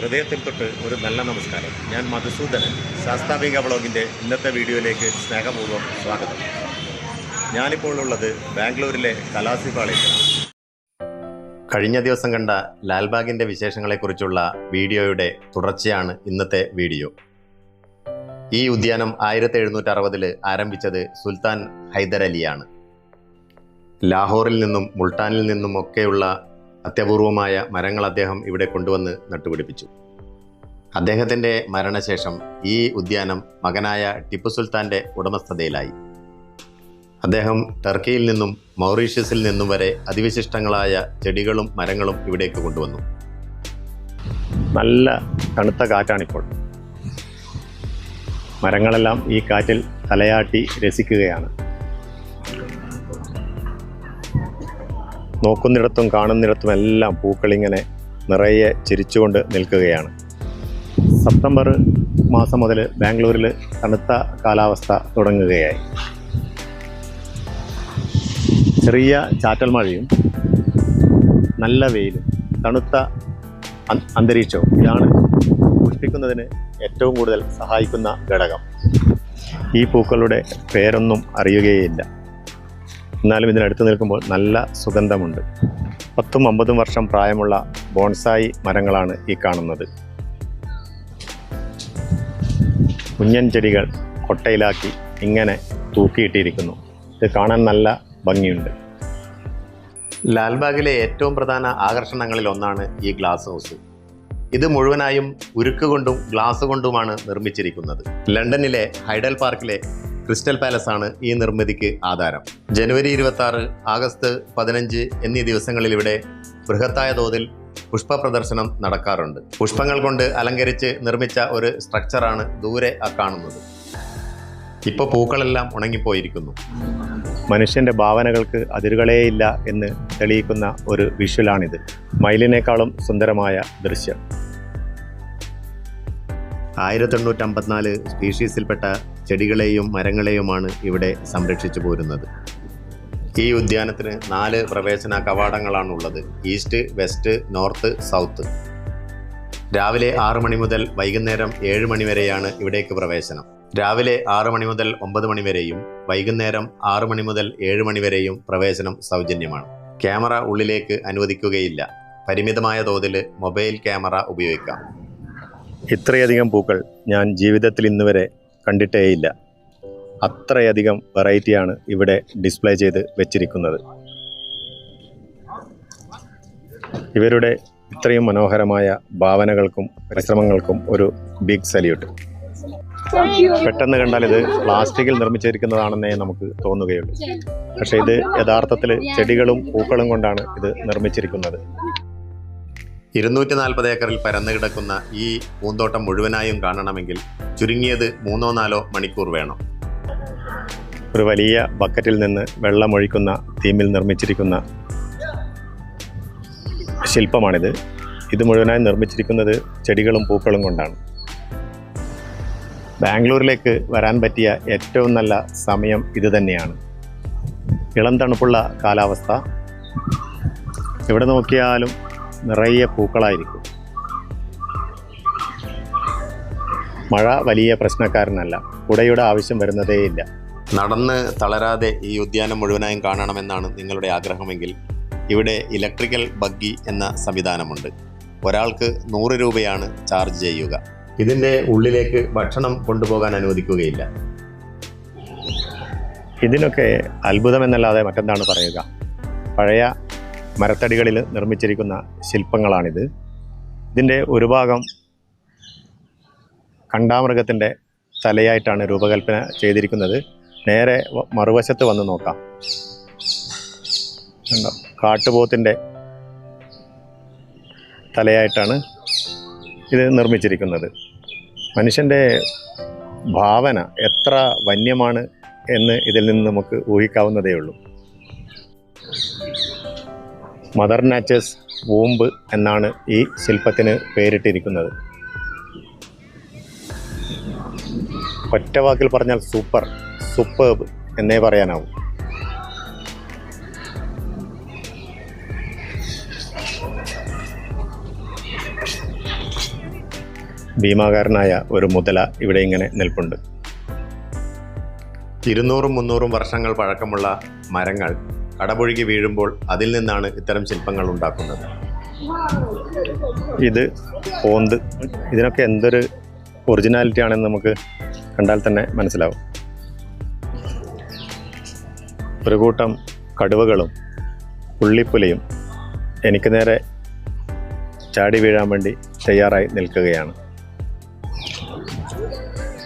ഹൃദയത്തിൽ തൊട്ട് ഒരു നല്ല നമസ്കാരം. ഞാൻ മധുസൂദനൻ. ശാസ്താവിക വ്ളോഗിൻ്റെ ഇന്നത്തെ വീഡിയോയിലേക്ക് സ്നേഹപൂർവ്വം സ്വാഗതം. ഞാനിപ്പോൾ ഉള്ളത് ബാംഗ്ലൂരിലെ കലാസിപ്പാളയത്തിലാണ്. കഴിഞ്ഞ ദിവസം കണ്ട ലാൽബാഗിൻ്റെ വിശേഷങ്ങളെക്കുറിച്ചുള്ള വീഡിയോയുടെ തുടർച്ചയാണ് ഇന്നത്തെ വീഡിയോ. ഈ ഉദ്യാനം 1760 ആരംഭിച്ചത് സുൽത്താൻ ഹൈദർ അലിയാണ്. ലാഹോറിൽ നിന്നും മുൾട്ടാനിൽ നിന്നും ഒക്കെയുള്ള അത്യപൂർവമായ മരങ്ങൾ അദ്ദേഹം ഇവിടെ കൊണ്ടുവന്ന് നട്ടുപിടിപ്പിച്ചു. അദ്ദേഹത്തിൻ്റെ മരണശേഷം ഈ ഉദ്യാനം മകനായ ടിപ്പു സുൽത്താൻ്റെ ഉടമസ്ഥതയിലായി. അദ്ദേഹം ടർക്കിയിൽ നിന്നും മൗറീഷ്യസിൽ നിന്നും വരെ അതിവിശിഷ്ടങ്ങളായ ചെടികളും മരങ്ങളും ഇവിടേക്ക് കൊണ്ടുവന്നു. നല്ല തണുത്ത കാറ്റാണിപ്പോൾ. മരങ്ങളെല്ലാം ഈ കാറ്റിൽ തലയാട്ടി രസിക്കുകയാണ്. നോക്കുന്നിടത്തും കാണുന്നിടത്തും എല്ലാം പൂക്കളിങ്ങനെ നിറയെ ചിരിച്ചുകൊണ്ട് നിൽക്കുകയാണ്. സെപ്റ്റംബർ മാസം മുതൽ ബാംഗ്ലൂരിൽ തണുത്ത കാലാവസ്ഥ തുടങ്ങുകയായി. ചെറിയ ചാറ്റൽ മഴയും നല്ല വെയിലും തണുത്ത അന്തരീക്ഷവും ഇതാണ് പുഷ്പിക്കുന്നതിന് ഏറ്റവും കൂടുതൽ സഹായിക്കുന്ന ഘടകം. ഈ പൂക്കളുടെ പേരൊന്നും അറിയുകയില്ല. എന്നാലും ഇതിനടുത്ത് നിൽക്കുമ്പോൾ നല്ല സുഗന്ധമുണ്ട്. 10-50 വർഷം പ്രായമുള്ള ബോൺസായി മരങ്ങളാണ് ഈ കാണുന്നത്. കുഞ്ഞൻ ചെടികൾ കൊട്ടയിലാക്കി ഇങ്ങനെ തൂക്കിയിട്ടിരിക്കുന്നു. ഇത് കാണാൻ നല്ല ഭംഗിയുണ്ട്. ലാൽബാഗിലെ ഏറ്റവും പ്രധാന ആകർഷണങ്ങളിൽ ഒന്നാണ് ഈ ഗ്ലാസ് ഹൗസ്. ഇത് മുഴുവനായും ഉരുക്ക് കൊണ്ടും ഗ്ലാസ് കൊണ്ടുമാണ് നിർമ്മിച്ചിരിക്കുന്നത്. ലണ്ടനിലെ ഹൈഡൽ പാർക്കിലെ ക്രിസ്റ്റൽ പാലസ് ആണ് ഈ നിർമ്മിതിക്ക് ആധാരം. ജനുവരി 26, ആഗസ്റ്റ് 15 എന്നീ ദിവസങ്ങളിൽ ഇവിടെ ബൃഹത്തായ തോതിൽ പുഷ്പ പ്രദർശനം നടക്കാറുണ്ട്. പുഷ്പങ്ങൾ കൊണ്ട് അലങ്കരിച്ച് നിർമ്മിച്ച ഒരു സ്ട്രക്ചറാണ് ദൂരെ കാണുന്നത്. ഇപ്പോൾ പൂക്കളെല്ലാം ഉണങ്ങിപ്പോയിരിക്കുന്നു. മനുഷ്യൻ്റെ ഭാവനകൾക്ക് അതിരുകളേയില്ല എന്ന് തെളിയിക്കുന്ന ഒരു വിഷ്വലാണിത്. മയിലിനേക്കാളും സുന്ദരമായ ദൃശ്യം. 1854 സ്പീഷീസിൽപ്പെട്ട ചെടികളെയും മരങ്ങളെയുമാണ് ഇവിടെ സംരക്ഷിച്ചു പോരുന്നത്. ഈ ഉദ്യാനത്തിന് 4 പ്രവേശന കവാടങ്ങളാണുള്ളത്. East, west, north, south. രാവിലെ 6 മണി മുതൽ വൈകുന്നേരം 7 മണി വരെയാണ് ഇവിടേക്ക് പ്രവേശനം. രാവിലെ 6 മണി മുതൽ 9 മണി വരെയും വൈകുന്നേരം 6 മണി മുതൽ 7 മണി വരെയും പ്രവേശനം സൗജന്യമാണ്. ക്യാമറ ഉള്ളിലേക്ക് അനുവദിക്കുകയില്ല. പരിമിതമായ തോതിൽ മൊബൈൽ ക്യാമറ ഉപയോഗിക്കാം. ഇത്രയധികം പൂക്കൾ ഞാൻ ജീവിതത്തിൽ ഇന്നുവരെ കണ്ടിട്ടേയില്ല. അത്രയധികം വെറൈറ്റിയാണ് ഇവിടെ ഡിസ്പ്ലേ ചെയ്ത് വെച്ചിരിക്കുന്നത്. ഇവരുടെ ഇത്രയും മനോഹരമായ ഭാവനകൾക്കും പരിശ്രമങ്ങൾക്കും ഒരു ബിഗ് സല്യൂട്ട്. പെട്ടെന്ന് കണ്ടാൽ ഇത് പ്ലാസ്റ്റിക്കിൽ നിർമ്മിച്ചിരിക്കുന്നതാണെന്നേ നമുക്ക് തോന്നുകയുള്ളൂ. പക്ഷേ ഇത് യഥാർത്ഥത്തിൽ ചെടികളും പൂക്കളും കൊണ്ടാണ് ഇത് നിർമ്മിച്ചിരിക്കുന്നത്. 240 ഏക്കറിൽ പരന്നു കിടക്കുന്ന ഈ പൂന്തോട്ടം മുഴുവനായും കാണണമെങ്കിൽ ചുരുങ്ങിയത് 3-4 മണിക്കൂർ വേണം. ഒരു വലിയ ബക്കറ്റിൽ നിന്ന് വെള്ളമൊഴിക്കുന്ന തീമിൽ നിർമ്മിച്ചിരിക്കുന്ന ശില്പമാണിത്. ഇത് മുഴുവനായി നിർമ്മിച്ചിരിക്കുന്നത് ചെടികളും പൂക്കളും കൊണ്ടാണ്. ബാംഗ്ലൂരിലേക്ക് വരാൻ പറ്റിയ ഏറ്റവും നല്ല സമയം ഇത് തന്നെയാണ്. ഇളം തണുപ്പുള്ള കാലാവസ്ഥ. എവിടെ നോക്കിയാലും നിറയെ പൂക്കളായിരിക്കും. മഴ വലിയ പ്രശ്നക്കാരനല്ല. കുടയുടെ ആവശ്യം വരുന്നതേയില്ല. നടന്ന് തളരാതെ ഈ ഉദ്യാനം മുഴുവനായും കാണണമെന്നാണ് നിങ്ങളുടെ ആഗ്രഹമെങ്കിൽ ഇവിടെ ഇലക്ട്രിക്കൽ ബഗ്ഗി എന്ന സംവിധാനമുണ്ട്. ഒരാൾക്ക് 100 രൂപയാണ് ചാർജ് ചെയ്യുക. ഇതിൻ്റെ ഉള്ളിലേക്ക് ഭക്ഷണം കൊണ്ടുപോകാൻ അനുവദിക്കുകയില്ല. ഇതിനൊക്കെ അത്ഭുതമെന്നല്ലാതെ മറ്റെന്താണ് പറയുക. പഴയ മരത്തടികളിൽ നിർമ്മിച്ചിരിക്കുന്ന ശില്പങ്ങളാണിത്. ഇതിൻ്റെ ഒരു ഭാഗം കണ്ടാമൃഗത്തിൻ്റെ തലയായിട്ടാണ് രൂപകൽപ്പന ചെയ്തിരിക്കുന്നത്. നേരെ മറുവശത്ത് വന്ന് നോക്കാം. കാട്ടുപോത്തിൻ്റെ തലയായിട്ടാണ് ഇത് നിർമ്മിച്ചിരിക്കുന്നത്. മനുഷ്യൻ്റെ ഭാവന എത്ര വന്യമാണ് എന്ന് ഇതിൽ നിന്ന് നമുക്ക് ഊഹിക്കാവുന്നതേ ഉള്ളൂ. മദർ നാച്ചേഴ്സ് വൂമ്പ് എന്നാണ് ഈ ശില്പത്തിന് പേരിട്ടിരിക്കുന്നത്. ഒറ്റ വാക്കിൽ പറഞ്ഞാൽ സൂപ്പർബ് എന്നേ പറയാനാവും. ഭീമാകാരനായ ഒരു മുതല ഇവിടെ ഇങ്ങനെ നിൽപ്പുണ്ട്. 200-300 വർഷങ്ങൾ പഴക്കമുള്ള മരങ്ങൾ കടപുഴകി വീഴുമ്പോൾ അതിൽ നിന്നാണ് ഇത്തരം ശില്പങ്ങൾ ഉണ്ടാക്കുന്നത്. ഇത് ഓന്ത്. ഇതിനൊക്കെ എന്തൊരു ഒറിജിനാലിറ്റി ആണെന്ന് നമുക്ക് കണ്ടാൽ തന്നെ മനസ്സിലാവും. ഒരു കൂട്ടം കടുവകളും പുള്ളിപ്പുലിയും എനിക്ക് നേരെ ചാടി വീഴാൻ വേണ്ടി തയ്യാറായി നിൽക്കുകയാണ്.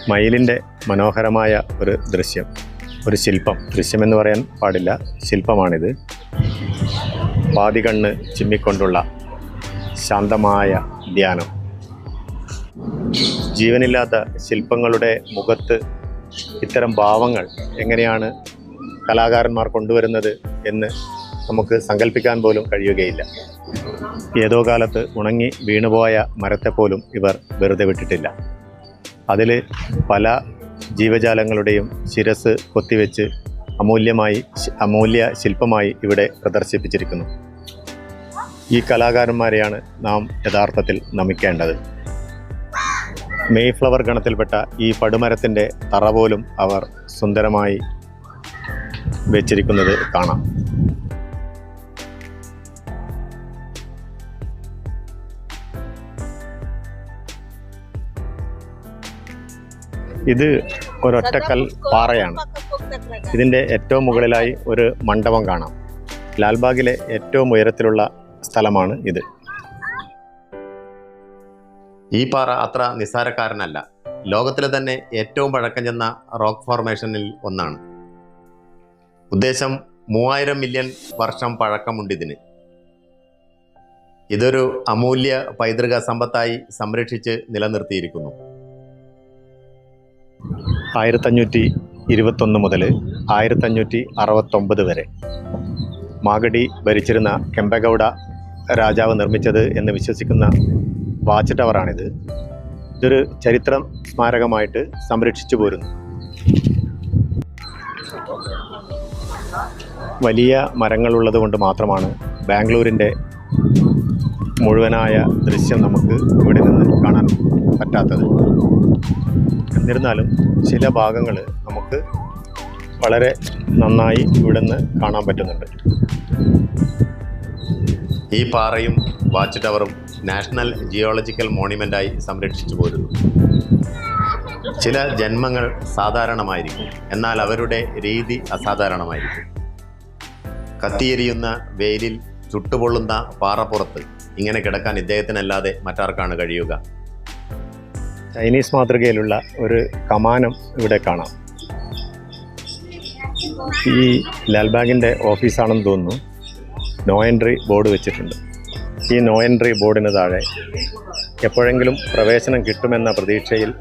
മയിലിൻ്റെ മനോഹരമായ ഒരു ദൃശ്യം, ഒരു ശില്പം. ദൃശ്യമെന്ന് പറയാൻ പാടില്ല, ശില്പമാണിത്. പാതി കണ്ണ് ചിമ്മിക്കൊണ്ടുള്ള ശാന്തമായ ധ്യാനം. ജീവനില്ലാത്ത ശില്പങ്ങളുടെ മുഖത്ത് ഇത്തരം ഭാവങ്ങൾ എങ്ങനെയാണ് കലാകാരന്മാർ കൊണ്ടുവരുന്നത് എന്ന് നമുക്ക് സങ്കല്പിക്കാൻ പോലും കഴിയുകയില്ല. ഏതോ കാലത്ത് ഉണങ്ങി വീണുപോയ മരത്തെപ്പോലും ഇവർ വെറുതെ വിട്ടിട്ടില്ല. അതിൽ പല ജീവജാലങ്ങളുടെയും ശിരസ് കൊത്തിവെച്ച് അമൂല്യ ശില്പമായി ഇവിടെ പ്രദർശിപ്പിച്ചിരിക്കുന്നു. ഈ കലാകാരന്മാരെയാണ് നാം യഥാർത്ഥത്തിൽ നമിക്കേണ്ടത്. മെയ്ഫ്ലവർ ഗണത്തിൽപ്പെട്ട ഈ പടുമരത്തിൻ്റെ തറ പോലും അവർ സുന്ദരമായി വെച്ചിരിക്കുന്നത് കാണാം. ഇത് ഒരൊറ്റക്കൽ പാറയാണ്. ഇതിൻ്റെ ഏറ്റവും മുകളിലായി ഒരു മണ്ഡപം കാണാം. ലാൽബാഗിലെ ഏറ്റവും ഉയരത്തിലുള്ള സ്ഥലമാണ് ഇത്. ഈ പാറ അത്ര നിസ്സാരക്കാരനല്ല. ലോകത്തിലെ തന്നെ ഏറ്റവും പഴക്കം ചെന്ന റോക്ക് ഫോർമേഷനിൽ ഒന്നാണ്. ഉദ്ദേശം 3000 മില്യൺ വർഷം പഴക്കമുണ്ടിതിന്. ഇതൊരു അമൂല്യ പൈതൃക സമ്പത്തായി സംരക്ഷിച്ച് നിലനിർത്തിയിരിക്കുന്നു. 1521 മുതൽ 1569 വരെ മാഗഡി ഭരിച്ചിരുന്ന കെമ്പഗൌഡ രാജാവ് നിർമ്മിച്ചത് എന്ന് വിശ്വസിക്കുന്ന വാച്ച് ടവറാണിത്. ഇതൊരു ചരിത്ര സ്മാരകമായിട്ട് സംരക്ഷിച്ചു പോരുന്നു. വലിയ മരങ്ങളുള്ളത് കൊണ്ട് മാത്രമാണ് ബാംഗ്ലൂരിൻ്റെ മുഴുവനായ ദൃശ്യം നമുക്ക് ഇവിടെ നിന്ന് കാണാൻ പറ്റാത്തത്. എന്നിരുന്നാലും ചില ഭാഗങ്ങൾ നമുക്ക് വളരെ നന്നായി ഇവിടെ നിന്ന് കാണാൻ പറ്റുന്നുണ്ട്. ഈ പാറയും വാച്ച് ടവറും നാഷണൽ ജിയോളജിക്കൽ മോണ്യുമെൻ്റായി സംരക്ഷിച്ചു പോരുന്നു. ചില ജന്മങ്ങൾ സാധാരണമായിരിക്കും, എന്നാൽ അവരുടെ രീതി അസാധാരണമായിരിക്കും. കത്തിയെരിയുന്ന വെയിലിൽ ചുട്ടുപൊള്ളുന്ന പാറപ്പുറത്ത് ഇങ്ങനെ കിടക്കാൻ ഇദ്ദേഹത്തിനല്ലാതെ മറ്റാർക്കാണ് കഴിയുക? ചൈനീസ് മാതൃകയിലുള്ള ഒരു കമാനം ഇവിടെ കാണാം. ഈ ലാൽബാഗിൻ്റെ ഓഫീസാണെന്ന് തോന്നുന്നു. നോ എൻട്രി ബോർഡ് വെച്ചിട്ടുണ്ട്. ഈ നോ എൻട്രി ബോർഡിന് താഴെ എപ്പോഴെങ്കിലും പ്രവേശനം കിട്ടുമെന്ന പ്രതീക്ഷയിൽ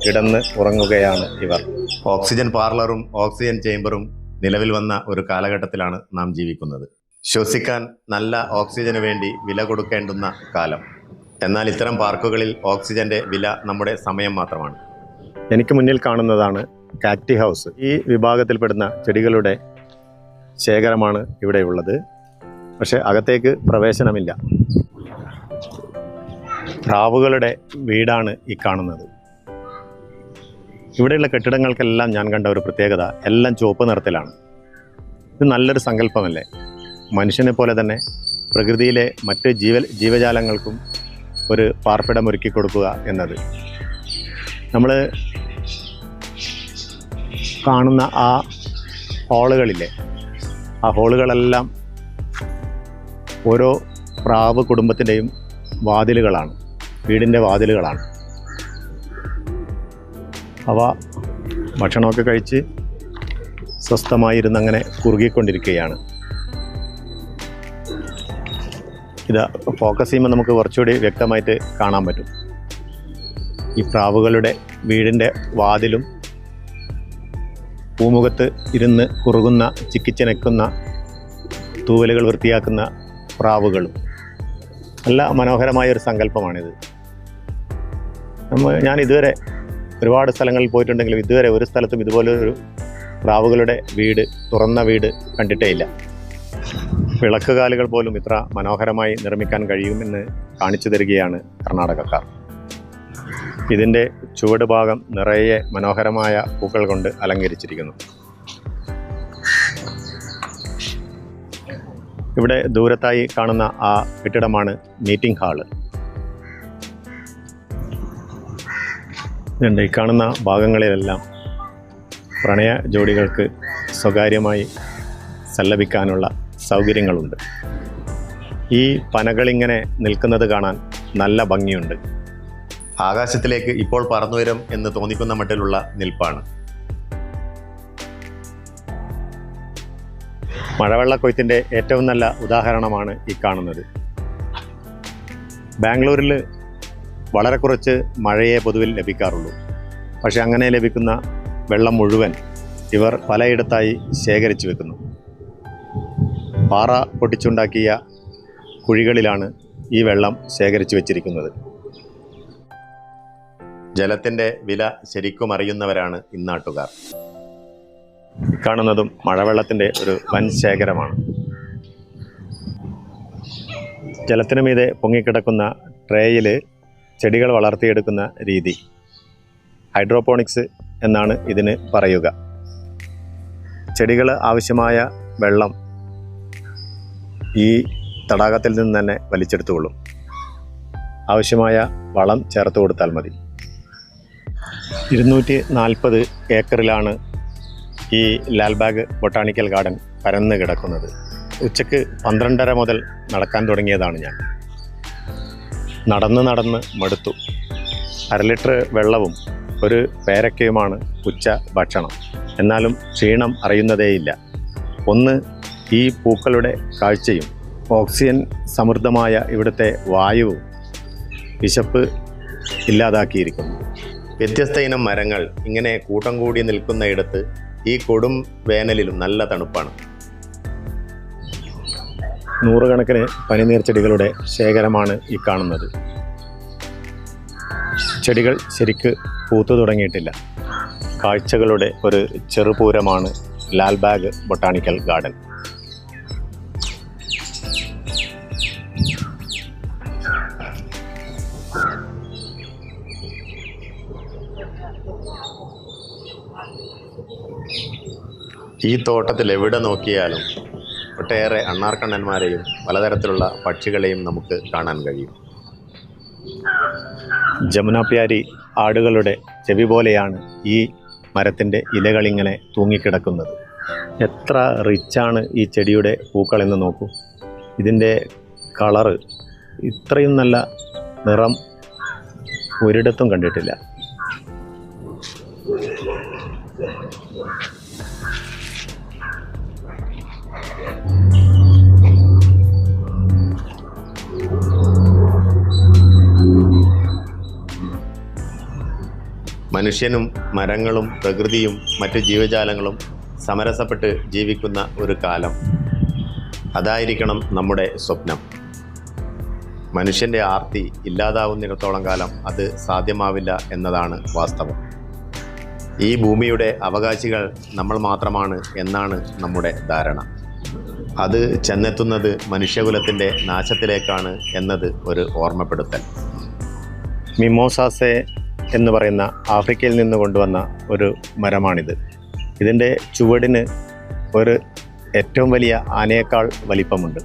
കിടന്ന് ഉറങ്ങുകയാണ് ഇവർ. ഓക്സിജൻ പാർലറും ഓക്സിജൻ ചേംബറും നിലവിൽ വന്ന ഒരു കാലഘട്ടത്തിലാണ് നാം ജീവിക്കുന്നത്. ശ്വസിക്കാൻ നല്ല ഓക്സിജന് വേണ്ടി വില കൊടുക്കേണ്ടുന്ന കാലം. എന്നാൽ ഇത്തരം പാർക്കുകളിൽ ഓക്സിജൻ്റെ വില നമ്മുടെ സമയം മാത്രമാണ്. എനിക്ക് മുന്നിൽ കാണുന്നതാണ് കാക്ടി ഹൗസ്. ഈ വിഭാഗത്തിൽപ്പെടുന്ന ചെടികളുടെ ശേഖരമാണ് ഇവിടെയുള്ളത്. പക്ഷേ അകത്തേക്ക് പ്രവേശനമില്ല. പ്രാവുകളുടെ വീടാണ് ഈ കാണുന്നത്. ഇവിടെയുള്ള കെട്ടിടങ്ങൾക്കെല്ലാം ഞാൻ കണ്ട ഒരു പ്രത്യേകത, എല്ലാം ചുവപ്പ് നിറത്തിലാണ്. ഇത് നല്ലൊരു സങ്കല്പമല്ലേ? മനുഷ്യനെ പോലെ തന്നെ പ്രകൃതിയിലെ മറ്റ് ജീവജാലങ്ങൾക്കും ഒരു പാർപ്പിടം ഒരുക്കി കൊടുക്കുക എന്നത്. നമ്മൾ കാണുന്ന ആ ഹോളുകളില്ലേ, ആ ഹോളുകളെല്ലാം ഓരോ പ്രാവ് കുടുംബത്തിൻ്റെയും വാതിലുകളാണ്, വീടിൻ്റെ വാതിലുകളാണ്. അവ ഭക്ഷണമൊക്കെ കഴിച്ച് സ്വസ്ഥമായിരുന്നങ്ങനെ കുറുകിക്കൊണ്ടിരിക്കുകയാണ്. ഇത് ഫോക്കസ് ചെയ്യുമ്പോൾ നമുക്ക് കുറച്ചുകൂടി വ്യക്തമായിട്ട് കാണാൻ പറ്റും. ഈ പ്രാവുകളുടെ വീടിൻ്റെ വാതിലും പൂമുഖത്ത് ഇരുന്ന് കുറുകുന്ന ചിക്കിച്ചനക്കുന്ന തൂവലുകൾ വൃത്തിയാക്കുന്ന പ്രാവുകളും. നല്ല മനോഹരമായൊരു സങ്കല്പമാണിത്. ഞാൻ ഇതുവരെ ഒരുപാട് സ്ഥലങ്ങളിൽ പോയിട്ടുണ്ടെങ്കിലും ഇതുവരെ ഒരു സ്ഥലത്തും ഇതുപോലൊരു പ്രാവുകളുടെ വീട്, തുറന്ന വീട് കണ്ടിട്ടേ ഇല്ല. വിളക്കുകാലുകൾ പോലും ഇത്ര മനോഹരമായി നിർമ്മിക്കാൻ കഴിയുമെന്ന് കാണിച്ചു തരികയാണ് കർണാടകക്കാർ. ഇതിൻ്റെ ചുവട് ഭാഗം നിറയെ മനോഹരമായ പൂക്കൾ കൊണ്ട് അലങ്കരിച്ചിരിക്കുന്നു. ഇവിടെ ദൂരത്തായി കാണുന്ന ആ കെട്ടിടമാണ് മീറ്റിംഗ് ഹാള്. ഈ കാണുന്ന ഭാഗങ്ങളിലെല്ലാം പ്രണയ ജോഡികൾക്ക് സ്വകാര്യമായി സല്ലപിക്കാനുള്ള സൗകര്യങ്ങളുണ്ട്. ഈ പനകളിങ്ങനെ നിൽക്കുന്നത് കാണാൻ നല്ല ഭംഗിയുണ്ട്. ആകാശത്തിലേക്ക് ഇപ്പോൾ പറന്നുവരും എന്ന് തോന്നിക്കുന്ന മട്ടിലുള്ള നിൽപ്പാണ്. മഴവെള്ളക്കൊയ്ത്തിൻ്റെ ഏറ്റവും നല്ല ഉദാഹരണമാണ് ഈ കാണുന്നത്. ബാംഗ്ലൂരിൽ വളരെ കുറച്ച് മഴയെ പൊതുവിൽ ലഭിക്കാറുള്ളൂ. പക്ഷെ അങ്ങനെ ലഭിക്കുന്ന വെള്ളം മുഴുവൻ ഇവർ പലയിടത്തായി ശേഖരിച്ചു വെക്കുന്നു. പാറ പൊട്ടിച്ചുണ്ടാക്കിയ കുഴികളിലാണ് ഈ വെള്ളം ശേഖരിച്ചു വെച്ചിരിക്കുന്നത്. ജലത്തിൻ്റെ വില ശരിക്കും അറിയുന്നവരാണ് ഇന്നാട്ടുകാർ. കാണുന്നതും മഴവെള്ളത്തിൻ്റെ ഒരു വൻ ശേഖരമാണ്. ജലത്തിനു മീതെ പൊങ്ങിക്കിടക്കുന്ന ട്രേയിൽ ചെടികൾ വളർത്തിയെടുക്കുന്ന രീതി ഹൈഡ്രോപോണിക്സ് എന്നാണ് ഇതിന് പറയുക. ചെടികൾ ആവശ്യമായ വെള്ളം ഈ തടാകത്തിൽ നിന്ന് തന്നെ വലിച്ചെടുത്തുകൊള്ളും. ആവശ്യമായ വളം ചേർത്ത് കൊടുത്താൽ മതി. 240 ഏക്കറിലാണ് ഈ ലാൽബാഗ് ബൊട്ടാണിക്കൽ ഗാർഡൻ പരന്ന് കിടക്കുന്നത്. ഉച്ചയ്ക്ക് 12:30 മുതൽ നടക്കാൻ തുടങ്ങിയതാണ് ഞാൻ. നടന്ന് മടുത്തു. 1/2 ലിറ്റർ വെള്ളവും ഒരു പേരക്കയുമാണ് ഉച്ച ഭക്ഷണം. എന്നാലും ക്ഷീണം അറിയുന്നതേയില്ല. ഒന്ന് ഈ പൂക്കളുടെ കാഴ്ചയും ഓക്സിജൻ സമൃദ്ധമായ ഇവിടുത്തെ വായുവും വിശപ്പ് ഇല്ലാതാക്കിയിരിക്കുന്നു. വ്യത്യസ്ത ഇനം മരങ്ങൾ ഇങ്ങനെ കൂട്ടം കൂടി നിൽക്കുന്നയിടത്ത് ഈ കൊടും വേനലിലും നല്ല തണുപ്പാണ്. 100 കണക്കിന് പനിനീർ ചെടികളുടെ ശേഖരമാണ് ഈ കാണുന്നത്. ചെടികൾ ശരിക്ക് പൂത്തു തുടങ്ങിയിട്ടില്ല. കാഴ്ചകളുടെ ഒരു ചെറുപൂരമാണ് ലാൽബാഗ് ബൊട്ടാണിക്കൽ ഗാർഡൻ. ഈ തോട്ടത്തിൽ എവിടെ നോക്കിയാലും ഒട്ടേറെ അണ്ണാർക്കണ്ണന്മാരെയും പലതരത്തിലുള്ള പക്ഷികളെയും നമുക്ക് കാണാൻ കഴിയും. ജമുനാപ്യാരി ആടുകളുടെ ചെവി പോലെയാണ് ഈ മരത്തിൻ്റെ ഇലകളിങ്ങനെ തൂങ്ങിക്കിടക്കുന്നത്. എത്ര റിച്ചാണ് ഈ ചെടിയുടെ പൂക്കളെന്ന് നോക്കൂ. ഇതിൻ്റെ കളറ് ഇത്രയും നല്ല നിറം ഒരിടത്തും കണ്ടിട്ടില്ല. മനുഷ്യനും മരങ്ങളും പ്രകൃതിയും മറ്റ് ജീവജാലങ്ങളും സമരസപ്പെട്ട് ജീവിക്കുന്ന ഒരു കാലം, അതായിരിക്കണം നമ്മുടെ സ്വപ്നം. മനുഷ്യൻ്റെ ആർത്തി ഇല്ലാതാവുന്നിടത്തോളം കാലം അത് സാധ്യമാവില്ല എന്നതാണ് വാസ്തവം. ഈ ഭൂമിയുടെ അവകാശികൾ നമ്മൾ മാത്രമാണ് എന്നാണ് നമ്മുടെ ധാരണ. അത് ചെന്നെത്തുന്നത് മനുഷ്യകുലത്തിൻ്റെ നാശത്തിലേക്കാണ് എന്നത് ഒരു ഓർമ്മപ്പെടുത്തൽ. മിമോസാസെ എന്ന് പറയുന്ന ആഫ്രിക്കയിൽ നിന്ന് കൊണ്ടുവന്ന ഒരു മരമാണിത്. ഇതിൻ്റെ ചുവടിന് ഒരു ഏറ്റവും വലിയ ആനയേക്കാൾ വലിപ്പമുണ്ട്.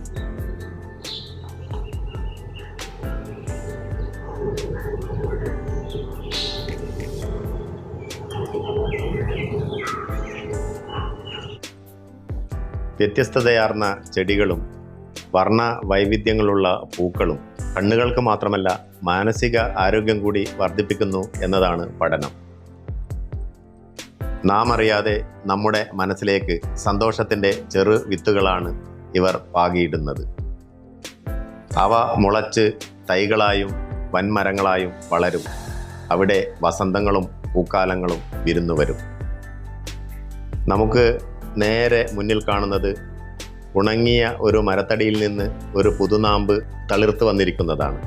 വ്യത്യസ്തതയാർന്ന ചെടികളും വർണ്ണ വൈവിധ്യങ്ങളുള്ള പൂക്കളും കണ്ണുകൾക്ക് മാത്രമല്ല മാനസിക ആരോഗ്യം കൂടി വർദ്ധിപ്പിക്കുന്നു എന്നതാണ് പഠനം. നാം അറിയാതെ നമ്മുടെ മനസ്സിലേക്ക് സന്തോഷത്തിൻ്റെ ചെറു വിത്തുകളാണ് ഇവർ പാകിയിടുന്നത്. അവ മുളച്ച് തൈകളായും വൻമരങ്ങളായും വളരും. അവിടെ വസന്തങ്ങളും പൂക്കാലങ്ങളും വിരുന്നു വരും. നമുക്ക് നേരെ മുന്നിൽ കാണുന്നത് ഉണങ്ങിയ ഒരു മരത്തടിയിൽ നിന്ന് ഒരു പുതുനാമ്പ് തളിർത്ത് വന്നിരിക്കുന്നതാണ്.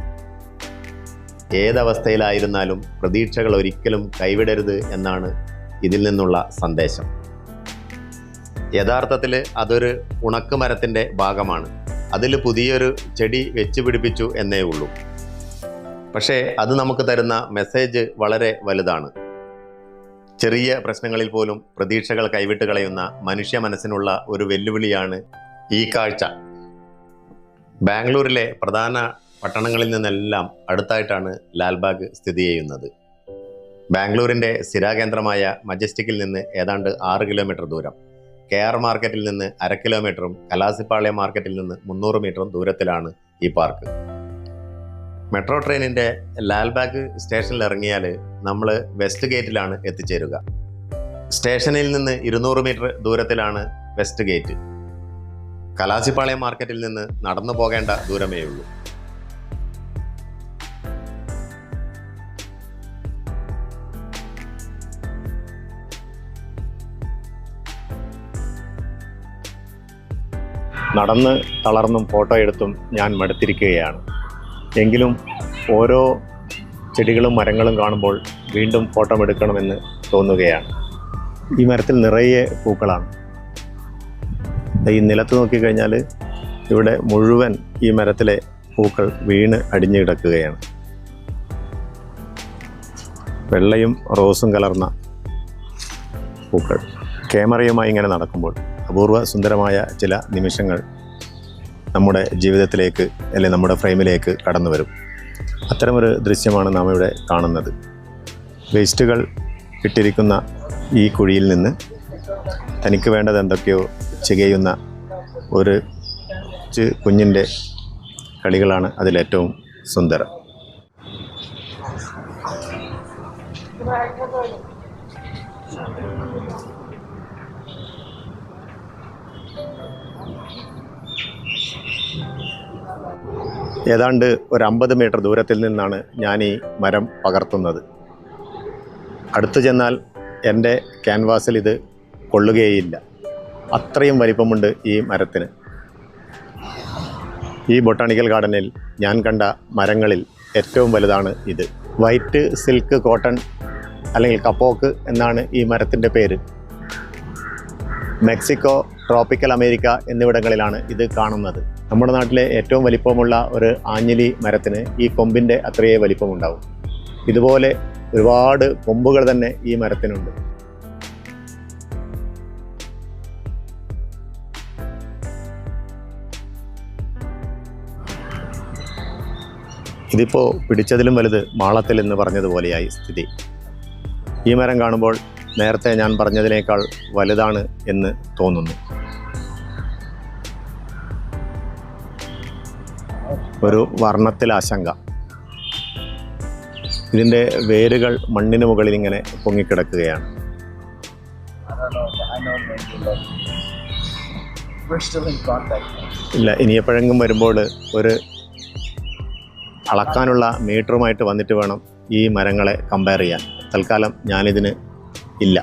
ഏതവസ്ഥയിലായിരുന്നാലും പ്രതീക്ഷകൾ ഒരിക്കലും കൈവിടരുത് എന്നാണ് ഇതിൽ നിന്നുള്ള സന്ദേശം. യഥാർത്ഥത്തിൽ അതൊരു ഉണക്കുമരത്തിൻ്റെ ഭാഗമാണ്. അതിൽ പുതിയൊരു ചെടി വെച്ച് പിടിപ്പിച്ചു എന്നേ ഉള്ളൂ. പക്ഷേ അത് നമുക്ക് തരുന്ന മെസ്സേജ് വളരെ വലുതാണ്. ചെറിയ പ്രശ്നങ്ങളിൽ പോലും പ്രതീക്ഷകൾ കൈവിട്ട് കളയുന്ന മനുഷ്യ മനസ്സിനുള്ള ഒരു വെല്ലുവിളിയാണ് ഈ കാഴ്ച. ബാംഗ്ലൂരിലെ പ്രധാന പട്ടണങ്ങളിൽ നിന്നെല്ലാം അടുത്തായിട്ടാണ് ലാൽബാഗ് സ്ഥിതി ചെയ്യുന്നത്. ബാംഗ്ലൂരിൻ്റെ സ്ഥിരാകേന്ദ്രമായ മജസ്റ്റിക്കിൽ നിന്ന് ഏതാണ്ട് 6 കിലോമീറ്റർ ദൂരം, KR മാർക്കറ്റിൽ നിന്ന് 1/2 കിലോമീറ്ററും കലാസിപ്പാളയം മാർക്കറ്റിൽ നിന്ന് 300 മീറ്ററും ദൂരത്തിലാണ് ഈ പാർക്ക്. മെട്രോ ട്രെയിനിൻ്റെ ലാൽബാഗ് സ്റ്റേഷനിൽ ഇറങ്ങിയാൽ നമ്മൾ വെസ്റ്റ് ഗേറ്റിലാണ് എത്തിച്ചേരുക. സ്റ്റേഷനിൽ നിന്ന് 200 മീറ്റർ ദൂരത്തിലാണ് വെസ്റ്റ് ഗേറ്റ്. കലാസിപ്പാളയം മാർക്കറ്റിൽ നിന്ന് നടന്നു പോകേണ്ട ദൂരമേ ഉള്ളൂ. നടന്ന് തളർന്നും ഫോട്ടോ എടുത്തും ഞാൻ മടുത്തിരിക്കുകയാണ്. എങ്കിലും ഓരോ ചെടികളും മരങ്ങളും കാണുമ്പോൾ വീണ്ടും ഫോട്ടോ എടുക്കണമെന്ന് തോന്നുകയാണ്. ഈ മരത്തിൽ നിറയെ പൂക്കളാണ്. ഈ നിലത്ത് നോക്കിക്കഴിഞ്ഞാൽ ഇവിടെ മുഴുവൻ ഈ മരത്തിലെ പൂക്കൾ വീണ് അടിഞ്ഞു കിടക്കുകയാണ്. വെള്ളയും റോസും കലർന്ന പൂക്കൾ. ക്യാമറയുമായി ഇങ്ങനെ നടക്കുമ്പോൾ അപൂർവ സുന്ദരമായ ചില നിമിഷങ്ങൾ നമ്മുടെ ജീവിതത്തിലേക്ക് അല്ലെങ്കിൽ നമ്മുടെ ഫ്രെയിമിലേക്ക് കടന്നു വരും. അത്തരമൊരു ദൃശ്യമാണ് നാം ഇവിടെ കാണുന്നത്. വേസ്റ്റുകൾ ഇട്ടിരിക്കുന്ന ഈ കുഴിയിൽ നിന്ന് തനിക്ക് വേണ്ടത് എന്തൊക്കെയോ ചെയ്യുന്ന ഒരു കുഞ്ഞിൻ്റെ കളികളാണ് അതിലേറ്റവും സുന്ദരം. ഏതാണ്ട് ഒരു 50 മീറ്റർ ദൂരത്തിൽ നിന്നാണ് ഞാൻ ഈ മരം പകർത്തുന്നത്. അടുത്തു ചെന്നാൽ എൻ്റെ ക്യാൻവാസിൽ ഇത് കൊള്ളുകയില്ല. അത്രയും വലിപ്പമുണ്ട് ഈ മരത്തിന്. ഈ ബൊട്ടാണിക്കൽ ഗാർഡനിൽ ഞാൻ കണ്ട മരങ്ങളിൽ ഏറ്റവും വലുതാണ് ഇത്. വൈറ്റ് സിൽക്ക് കോട്ടൺ അല്ലെങ്കിൽ കപ്പോക്ക് എന്നാണ് ഈ മരത്തിൻ്റെ പേര്. മെക്സിക്കോ, ട്രോപ്പിക്കൽ അമേരിക്ക എന്നിവിടങ്ങളിലാണ് ഇത് കാണുന്നത്. നമ്മുടെ നാട്ടിലെ ഏറ്റവും വലിപ്പമുള്ള ഒരു ആഞ്ഞിലി മരത്തിന് ഈ കൊമ്പിൻ്റെ അത്രയേ വലിപ്പമുണ്ടാവും. ഇതുപോലെ ഒരുപാട് കൊമ്പുകൾ തന്നെ ഈ മരത്തിനുണ്ട്. ഇതിപ്പോൾ പിടിച്ചതിലും വലുത് മാളത്തിൽ എന്ന് പറഞ്ഞതുപോലെയായി സ്ഥിതി. ഈ മരം കാണുമ്പോൾ നേരത്തെ ഞാൻ പറഞ്ഞതിനേക്കാൾ വലുതാണ് എന്ന് തോന്നുന്നു. ഒരു വർണ്ണത്തിൽ ആശങ്ക. ഇതിൻ്റെ വേരുകൾ മണ്ണിന് മുകളിൽ ഇങ്ങനെ പൊങ്ങിക്കിടക്കുകയാണ്. ഇല്ല, ഇനി എപ്പോഴെങ്കിലും വരുമ്പോൾ ഒരു അളക്കാനുള്ള മീറ്ററുമായിട്ട് വന്നിട്ട് വേണം ഈ മരങ്ങളെ കമ്പയർ ചെയ്യാൻ. തൽക്കാലം ഞാനിതിന് ഇല്ല.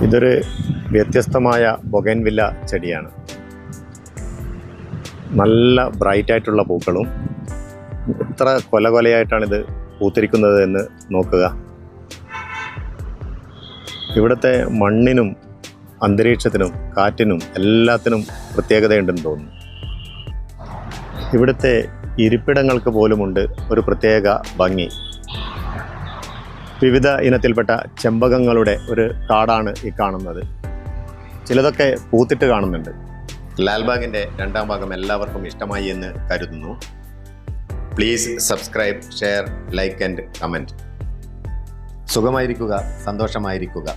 ഇതൊരു വ്യത്യസ്തമായ ബൊഗൈൻവില്ല ചെടിയാണ്. നല്ല ബ്രൈറ്റായിട്ടുള്ള പൂക്കളും. എത്ര കൊലകൊലയായിട്ടാണിത് പൂത്തിരിക്കുന്നത് എന്ന് നോക്കുക. ഇവിടുത്തെ മണ്ണിനും അന്തരീക്ഷത്തിനും കാറ്റിനും എല്ലാത്തിനും പ്രത്യേകതയുണ്ടെന്ന് തോന്നുന്നു. ഇവിടുത്തെ ഇരിപ്പിടങ്ങൾക്ക് പോലുമുണ്ട് ഒരു പ്രത്യേക ഭംഗി. വിവിധ ഇനത്തിൽപ്പെട്ട ചെമ്പകങ്ങളുടെ ഒരു കാടാണ് ഈ കാണുന്നത്. ചിലതൊക്കെ പൂത്തിട്ട് കാണുന്നുണ്ട്. ലാൽബാഗിൻ്റെ 2ാം ഭാഗം എല്ലാവർക്കും ഇഷ്ടമായി എന്ന് കരുതുന്നു. Please subscribe, share, like and comment. സുഖമായിരിക്കുക, സന്തോഷമായിരിക്കുക.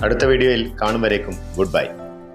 അടുത്ത വീഡിയോയിൽ കാണും വരേക്കും ഗുഡ് ബൈ.